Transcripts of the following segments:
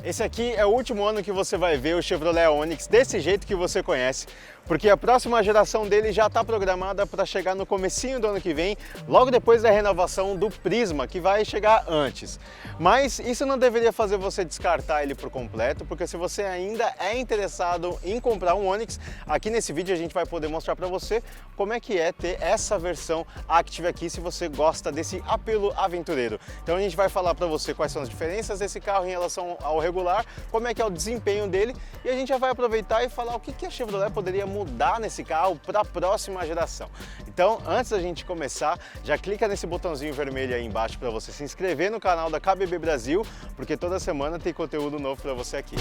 Esse aqui é o último ano que você vai ver o Chevrolet Onix desse jeito que você conhece, porque a próxima geração dele já está programada para chegar no comecinho do ano que vem, logo depois da renovação do Prisma, que vai chegar antes. Mas isso não deveria fazer você descartar ele por completo, porque se você ainda é interessado em comprar um Onix, aqui nesse vídeo a gente vai poder mostrar para você como é que é ter essa versão Active aqui, se você gosta desse apelo aventureiro. Então a gente vai falar para você quais são as diferenças desse carro em relação ao regular, como é que é o desempenho dele, e a gente já vai aproveitar e falar o que a Chevrolet poderia mudar nesse carro para a próxima geração. Então, antes da gente começar, já clica nesse botãozinho vermelho aí embaixo para você se inscrever no canal da KBB Brasil, porque toda semana tem conteúdo novo para você aqui.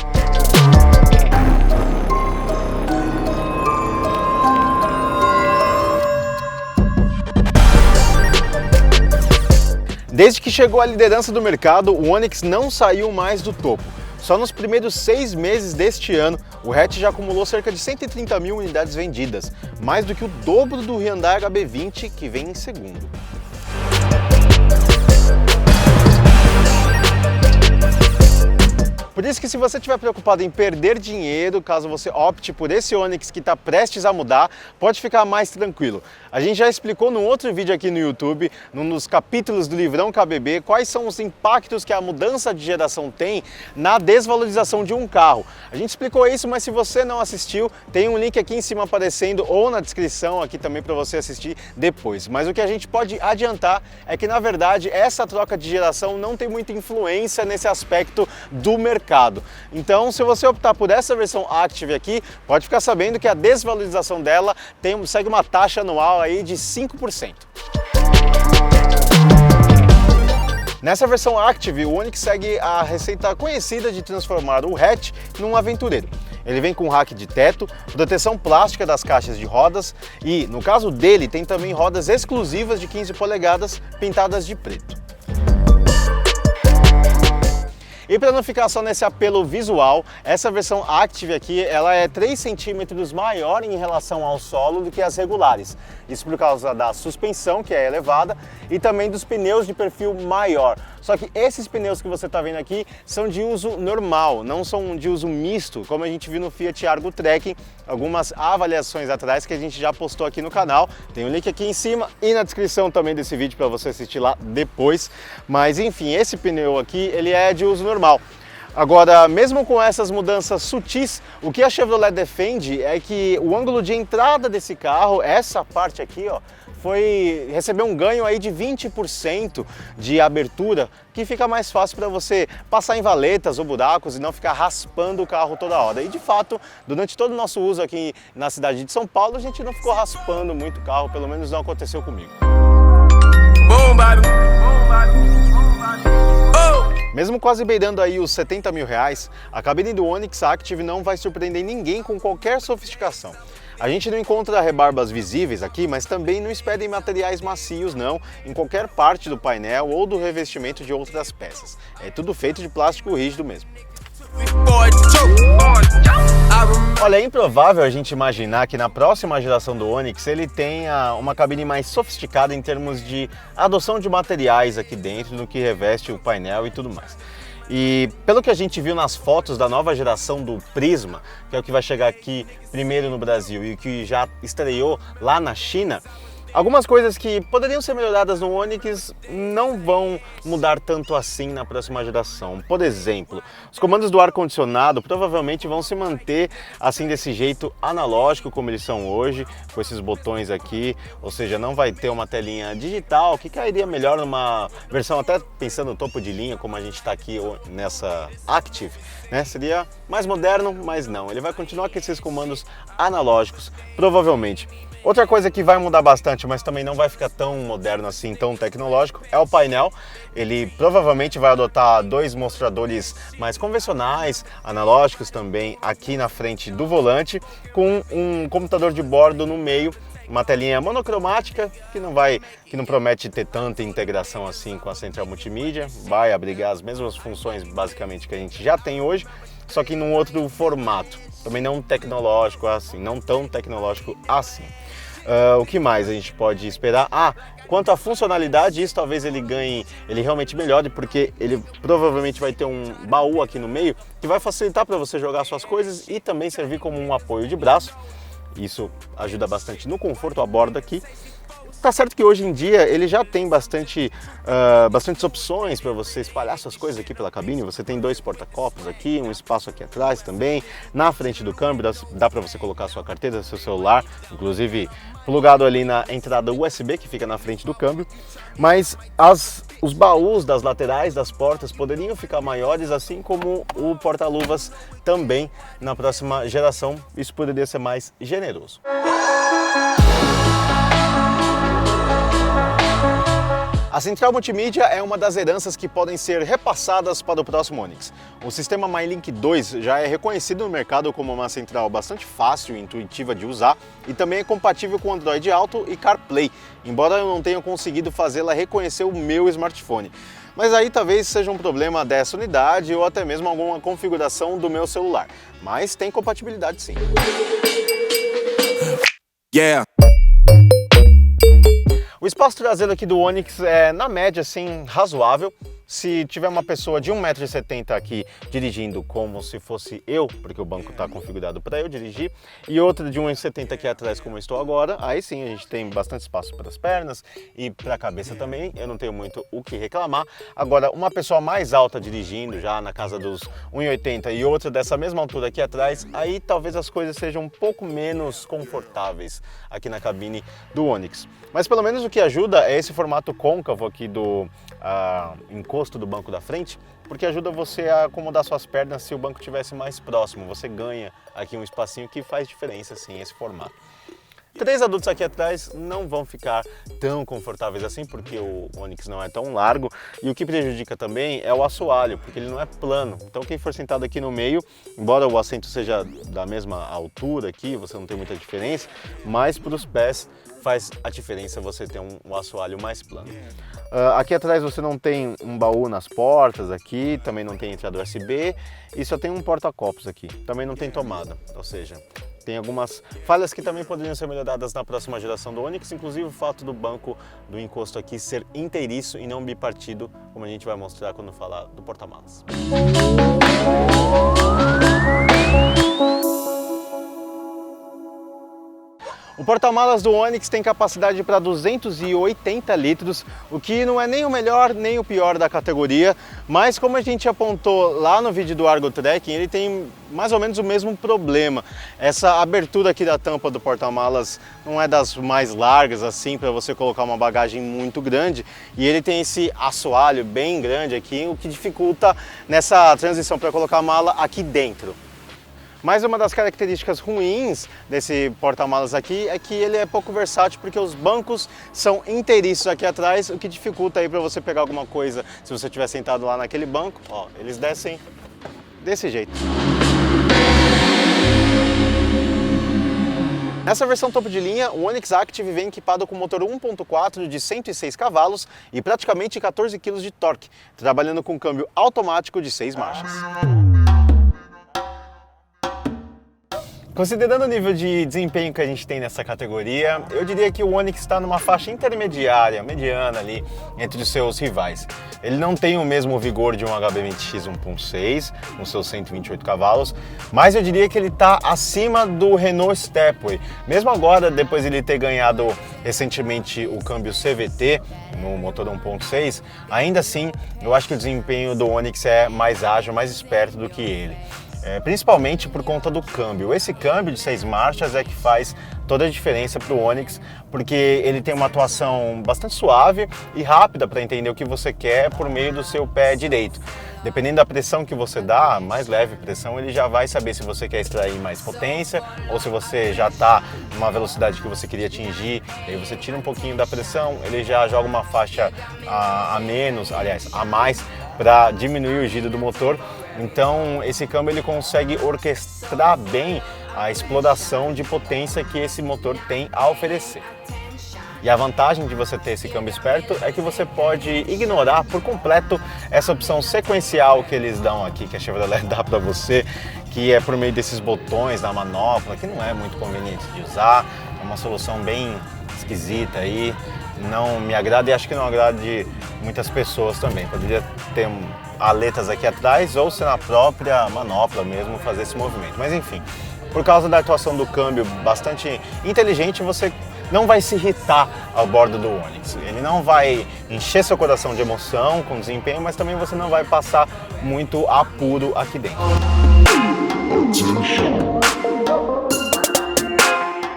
Desde que chegou à liderança do mercado, o Onix não saiu mais do topo. Só nos primeiros 6 meses deste ano, o hatch já acumulou cerca de 130 mil unidades vendidas, mais do que o dobro do Hyundai HB20, que vem em segundo. Por isso que se você estiver preocupado em perder dinheiro, caso você opte por esse Onix que está prestes a mudar, pode ficar mais tranquilo. A gente já explicou num outro vídeo aqui no YouTube, num dos capítulos do Livrão KBB, quais são os impactos que a mudança de geração tem na desvalorização de um carro. A gente explicou isso, mas se você não assistiu, tem um link aqui em cima aparecendo ou na descrição aqui também para você assistir depois. Mas o que a gente pode adiantar é que, na verdade, essa troca de geração não tem muita influência nesse aspecto do mercado. Então, se você optar por essa versão Active aqui, pode ficar sabendo que a desvalorização dela segue uma taxa anual aí de 5%. Nessa versão Active, o Onix segue a receita conhecida de transformar o hatch num aventureiro. Ele vem com rack de teto, proteção plástica das caixas de rodas e, no caso dele, tem também rodas exclusivas de 15 polegadas pintadas de preto. E para não ficar só nesse apelo visual, essa versão Active aqui, ela é 3 centímetros maior em relação ao solo do que as regulares. Isso por causa da suspensão, que é elevada, e também dos pneus de perfil maior. Só que esses pneus que você está vendo aqui são de uso normal, não são de uso misto, como a gente viu no Fiat Argo Trekking, algumas avaliações atrás que a gente já postou aqui no canal. Tem um link aqui em cima e na descrição também desse vídeo para você assistir lá depois. Mas enfim, esse pneu aqui, ele é de uso normal. Agora, mesmo com essas mudanças sutis, o que a Chevrolet defende é que o ângulo de entrada desse carro, essa parte aqui, ó, recebeu um ganho aí de 20% de abertura, que fica mais fácil para você passar em valetas ou buracos e não ficar raspando o carro toda hora. E de fato, durante todo o nosso uso aqui na cidade de São Paulo, a gente não ficou raspando muito o carro, pelo menos não aconteceu comigo. Mesmo quase beirando aí os 70 mil reais, a cabine do Onix Active não vai surpreender ninguém com qualquer sofisticação. A gente não encontra rebarbas visíveis aqui, mas também não espera em materiais macios não, em qualquer parte do painel ou do revestimento de outras peças. É tudo feito de plástico rígido mesmo. Olha, é improvável a gente imaginar que na próxima geração do Onix ele tenha uma cabine mais sofisticada em termos de adoção de materiais aqui dentro, no que reveste o painel e tudo mais. E pelo que a gente viu nas fotos da nova geração do Prisma, que é o que vai chegar aqui primeiro no Brasil e que já estreou lá na China, algumas coisas que poderiam ser melhoradas no Onix não vão mudar tanto assim na próxima geração. Por exemplo, os comandos do ar-condicionado provavelmente vão se manter assim desse jeito analógico como eles são hoje, com esses botões aqui, ou seja, não vai ter uma telinha digital, que cairia melhor numa versão até pensando no topo de linha, como a gente está aqui nessa Active, né? Seria mais moderno, mas não, ele vai continuar com esses comandos analógicos, provavelmente. Outra coisa que vai mudar bastante, mas também não vai ficar tão moderno assim, tão tecnológico, é o painel. Ele provavelmente vai adotar dois mostradores mais convencionais, analógicos também, aqui na frente do volante, com um computador de bordo no meio, uma telinha monocromática que não promete ter tanta integração assim com a central multimídia, vai abrigar as mesmas funções basicamente que a gente já tem hoje, só que num outro formato, também não tecnológico assim, não tão tecnológico assim. O que mais a gente pode esperar? Quanto à funcionalidade, isso talvez ele realmente melhore, porque ele provavelmente vai ter um baú aqui no meio que vai facilitar para você jogar suas coisas e também servir como um apoio de braço. Isso ajuda bastante no conforto a bordo aqui. Tá certo que hoje em dia ele já tem bastantes opções para você espalhar suas coisas aqui pela cabine. Você tem dois porta-copos aqui, um espaço aqui atrás também. Na frente do câmbio dá para você colocar sua carteira, seu celular, inclusive plugado ali na entrada USB que fica na frente do câmbio. Mas os baús das laterais das portas poderiam ficar maiores, assim como o porta-luvas também na próxima geração. Isso poderia ser mais generoso. A central multimídia é uma das heranças que podem ser repassadas para o próximo Onix. O sistema MyLink 2 já é reconhecido no mercado como uma central bastante fácil e intuitiva de usar e também é compatível com Android Auto e CarPlay, embora eu não tenha conseguido fazê-la reconhecer o meu smartphone. Mas aí talvez seja um problema dessa unidade ou até mesmo alguma configuração do meu celular. Mas tem compatibilidade sim. Yeah. O espaço traseiro aqui do Onix é, na média, assim, razoável. Se tiver uma pessoa de 1,70 m aqui dirigindo como se fosse eu, porque o banco está configurado para eu dirigir, e outra de 1,70 m aqui atrás como eu estou agora, aí sim a gente tem bastante espaço para as pernas e para a cabeça também, eu não tenho muito o que reclamar. Agora, uma pessoa mais alta dirigindo, já na casa dos 1,80 m e outra dessa mesma altura aqui atrás, aí talvez as coisas sejam um pouco menos confortáveis aqui na cabine do Onix. Mas pelo menos o que ajuda é esse formato côncavo aqui do encosto do banco da frente, porque ajuda você a acomodar suas pernas se o banco estivesse mais próximo. Você ganha aqui um espacinho que faz diferença sim, esse formato. 3 adultos aqui atrás não vão ficar tão confortáveis assim, porque o Onix não é tão largo, e o que prejudica também é o assoalho, porque ele não é plano. Então quem for sentado aqui no meio, embora o assento seja da mesma altura aqui, você não tem muita diferença, mas para os pés faz a diferença você ter um assoalho mais plano. Aqui atrás você não tem um baú nas portas aqui, também não tem entrada USB e só tem um porta-copos aqui, também não tem tomada, ou seja, tem algumas falhas que também poderiam ser melhoradas na próxima geração do Onix, inclusive o fato do banco do encosto aqui ser inteiriço e não bipartido, como a gente vai mostrar quando falar do porta-malas. O porta-malas do Onix tem capacidade para 280 litros, o que não é nem o melhor nem o pior da categoria, mas como a gente apontou lá no vídeo do Argo Trekking, ele tem mais ou menos o mesmo problema. Essa abertura aqui da tampa do porta-malas não é das mais largas assim, para você colocar uma bagagem muito grande, e ele tem esse assoalho bem grande aqui, o que dificulta nessa transição para colocar a mala aqui dentro. Mas uma das características ruins desse porta-malas aqui é que ele é pouco versátil, porque os bancos são inteiriços aqui atrás, o que dificulta aí para você pegar alguma coisa. Se você estiver sentado lá naquele banco, ó, eles descem desse jeito. Nessa versão topo de linha, o Onix Active vem equipado com motor 1.4 de 106 cavalos e praticamente 14 kg de torque, trabalhando com câmbio automático de 6 marchas. Considerando o nível de desempenho que a gente tem nessa categoria, eu diria que o Onix está numa faixa intermediária, mediana ali, entre os seus rivais. Ele não tem o mesmo vigor de um HB20X 1.6, com seus 128 cavalos, mas eu diria que ele está acima do Renault Stepway. Mesmo agora, depois de ele ter ganhado recentemente o câmbio CVT no motor 1.6, ainda assim, eu acho que o desempenho do Onix é mais ágil, mais esperto do que ele. principalmente por conta do câmbio. Esse câmbio de 6 marchas é que faz toda a diferença para o Onix, porque ele tem uma atuação bastante suave e rápida para entender o que você quer por meio do seu pé direito. Dependendo da pressão que você dá, mais leve pressão, ele já vai saber se você quer extrair mais potência ou se você já está numa velocidade que você queria atingir. Aí você tira um pouquinho da pressão, ele já joga uma faixa a menos, aliás, a mais, para diminuir o giro do motor. Então esse câmbio ele consegue orquestrar bem a exploração de potência que esse motor tem a oferecer. E a vantagem de você ter esse câmbio esperto é que você pode ignorar por completo essa opção sequencial que eles dão aqui, que a Chevrolet dá para você, que é por meio desses botões da manopla, que não é muito conveniente de usar, é uma solução bem esquisita aí, não me agrada e acho que não agrada de muitas pessoas também. Poderia ter aletas aqui atrás ou ser na própria manopla mesmo fazer esse movimento, mas enfim, por causa da atuação do câmbio bastante inteligente, você não vai se irritar ao bordo do Onix. Ele não vai encher seu coração de emoção com desempenho, mas também você não vai passar muito apuro aqui dentro.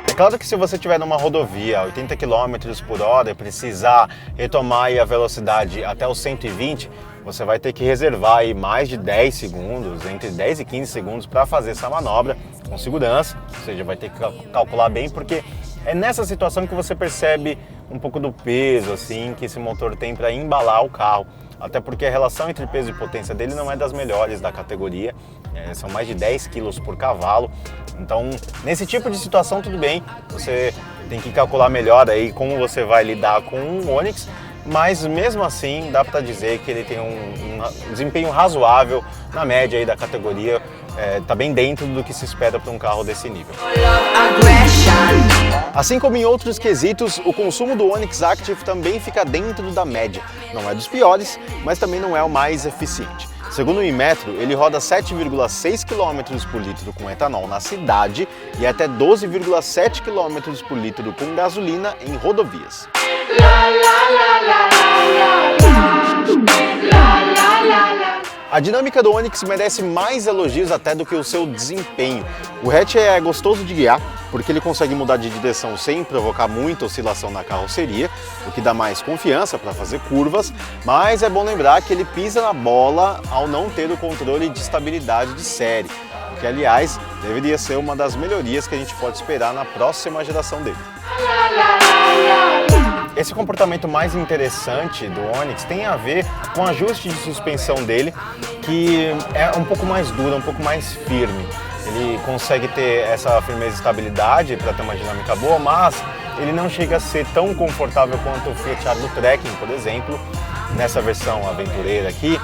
É claro que se você estiver numa rodovia a 80 km por hora e precisar retomar aí a velocidade até os 120, você vai ter que reservar aí mais de 10 segundos, entre 10 e 15 segundos para fazer essa manobra com segurança, ou seja, vai ter que calcular bem, porque é nessa situação que você percebe um pouco do peso assim que esse motor tem para embalar o carro, até porque a relação entre peso e potência dele não é das melhores da categoria, são mais de 10 kg por cavalo, então nesse tipo de situação tudo bem, você tem que calcular melhor aí como você vai lidar com um Onix, mas mesmo assim dá para dizer que ele tem um desempenho razoável na média aí da categoria, tá bem dentro do que se espera para um carro desse nível. Assim como em outros quesitos, o consumo do Onix Active também fica dentro da média. Não é dos piores, mas também não é o mais eficiente. Segundo o Inmetro, ele roda 7,6 km por litro com etanol na cidade e até 12,7 km por litro com gasolina em rodovias. A dinâmica do Onix merece mais elogios até do que o seu desempenho. O hatch é gostoso de guiar, porque ele consegue mudar de direção sem provocar muita oscilação na carroceria, o que dá mais confiança para fazer curvas, mas é bom lembrar que ele pisa na bola ao não ter o controle de estabilidade de série, o que aliás deveria ser uma das melhorias que a gente pode esperar na próxima geração dele. Esse comportamento mais interessante do Onix tem a ver com o ajuste de suspensão dele, que é um pouco mais duro, um pouco mais firme. Ele consegue ter essa firmeza e estabilidade para ter uma dinâmica boa, mas ele não chega a ser tão confortável quanto o Fiat Argo Trekking, por exemplo, nessa versão aventureira aqui,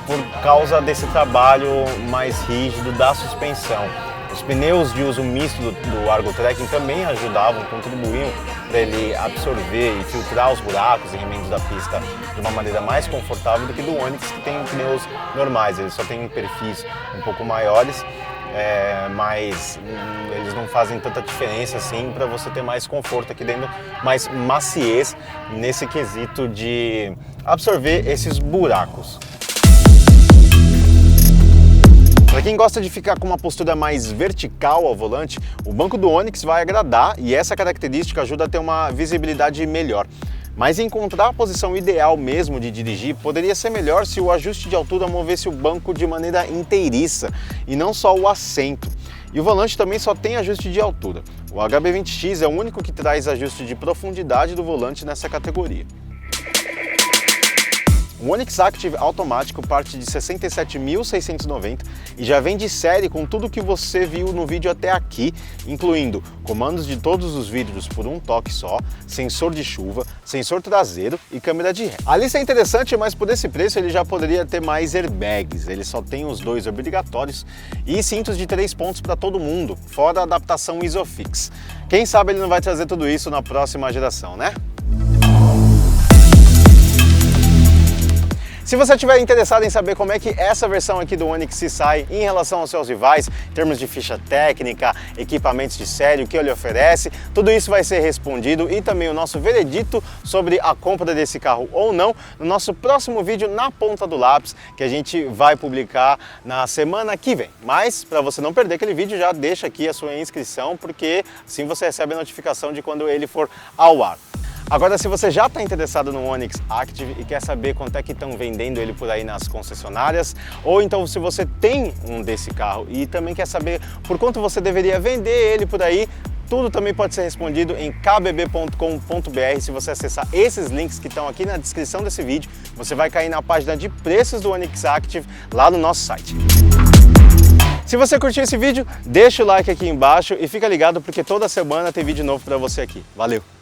por causa desse trabalho mais rígido da suspensão. Os pneus de uso misto do Argo Trekking também ajudavam, contribuíam para ele absorver e filtrar os buracos e remendos da pista de uma maneira mais confortável do que do Onix, que tem pneus normais. Eles só têm perfis um pouco maiores, mas eles não fazem tanta diferença assim para você ter mais conforto aqui dentro, mais maciez nesse quesito de absorver esses buracos. Para quem gosta de ficar com uma postura mais vertical ao volante, o banco do Onix vai agradar e essa característica ajuda a ter uma visibilidade melhor. Mas encontrar a posição ideal mesmo de dirigir poderia ser melhor se o ajuste de altura movesse o banco de maneira inteiriça e não só o assento. E o volante também só tem ajuste de altura. O HB20X é o único que traz ajuste de profundidade do volante nessa categoria. O Onix Active automático parte de R$ 67.690 e já vem de série com tudo que você viu no vídeo até aqui, incluindo comandos de todos os vidros por um toque só, sensor de chuva, sensor traseiro e câmera de ré. A lista é interessante, mas por esse preço ele já poderia ter mais airbags. Ele só tem os 2 obrigatórios e cintos de 3 pontos para todo mundo, fora a adaptação Isofix. Quem sabe ele não vai trazer tudo isso na próxima geração, né? Se você estiver interessado em saber como é que essa versão aqui do Onix se sai em relação aos seus rivais, em termos de ficha técnica, equipamentos de série, o que ele oferece, tudo isso vai ser respondido e também o nosso veredito sobre a compra desse carro ou não no nosso próximo vídeo na ponta do lápis, que a gente vai publicar na semana que vem. Mas para você não perder aquele vídeo, já deixa aqui a sua inscrição, porque assim você recebe a notificação de quando ele for ao ar. Agora, se você já está interessado no Onix Active e quer saber quanto é que estão vendendo ele por aí nas concessionárias, ou então se você tem um desse carro e também quer saber por quanto você deveria vender ele por aí, tudo também pode ser respondido em kbb.com.br. Se você acessar esses links que estão aqui na descrição desse vídeo, você vai cair na página de preços do Onix Active lá no nosso site. Se você curtiu esse vídeo, deixa o like aqui embaixo e fica ligado porque toda semana tem vídeo novo para você aqui. Valeu!